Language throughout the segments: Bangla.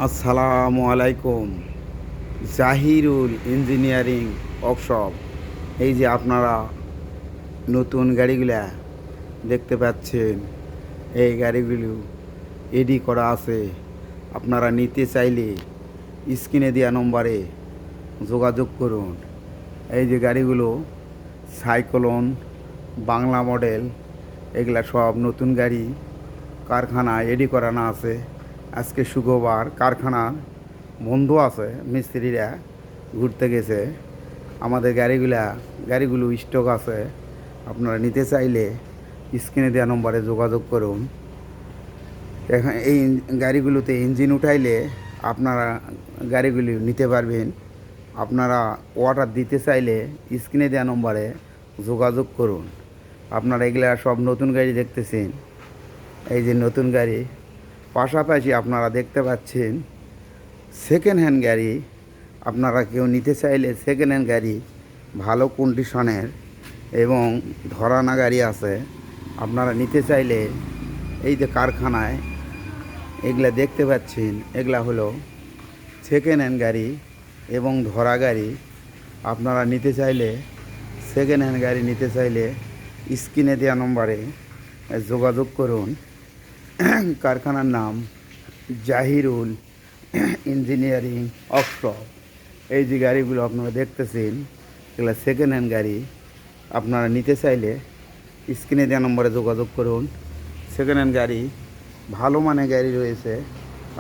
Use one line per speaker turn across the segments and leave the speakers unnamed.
আসসালামু আলাইকুম। Zahirul engineering workshop. এই যে আপনারা নতুন গাড়িগুলা দেখতে পাচ্ছেন, এই গাড়িগুলো এডি করা আছে। আপনারা নিতে চাইলে স্ক্রিনে দেওয়া নম্বরে যোগাযোগ করুন। এই যে গাড়িগুলো সাইক্লোন বাংলা মডেল, এগুলা সব নতুন গাড়ি কারখানায় এডি করানো আছে। আজকে শুক্রবার, কারখানা বন্ধ আছে, মিস্ত্রিরা ঘুরতে গেছে। আমাদের গাড়িগুলো স্টক আছে। আপনারা নিতে চাইলে স্ক্রিনে দেওয়া নম্বরে যোগাযোগ করুন। এখন এই গাড়িগুলোতে ইঞ্জিন উঠাইলে আপনারা গাড়িগুলি নিতে পারবেন। আপনারা অর্ডার দিতে চাইলে স্ক্রিনে দেওয়া নম্বরে যোগাযোগ করুন। আপনারা এগুলা সব নতুন গাড়ি দেখতেছেন। এই যে নতুন গাড়ি, পাশাপাশি আপনারা দেখতে পাচ্ছেন সেকেন্ড হ্যান্ড গাড়ি। আপনারা কেউ নিতে চাইলে সেকেন্ড হ্যান্ড গাড়ি ভালো কন্ডিশনের এবং ধরানা গাড়ি আছে। আপনারা নিতে চাইলে এই যে কারখানায় এগুলা দেখতে পাচ্ছেন, এগুলা হলো সেকেন্ড হ্যান্ড গাড়ি এবং ধরা গাড়ি। আপনারা নিতে চাইলে সেকেন্ড হ্যান্ড গাড়ি নিতে চাইলে স্ক্রিনে দেওয়া নম্বরে যোগাযোগ করুন। কারখানার নাম জাহিরুল ইঞ্জিনিয়ারিং ওয়ার্কশপ। এই যে গাড়িগুলো আপনারা দেখতেছেন, এগুলো সেকেন্ড হ্যান্ড গাড়ি। আপনারা নিতে চাইলে স্ক্রিনে দেওয়া নম্বরে যোগাযোগ করুন। সেকেন্ড হ্যান্ড গাড়ি, ভালো মানের গাড়ি রয়েছে।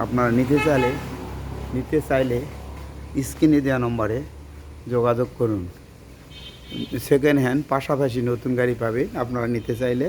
আপনারা নিতে চাইলে স্ক্রিনে দেওয়া নম্বরে যোগাযোগ করুন। সেকেন্ড হ্যান্ড পাশাপাশি নতুন গাড়ি পাবেন আপনারা নিতে চাইলে।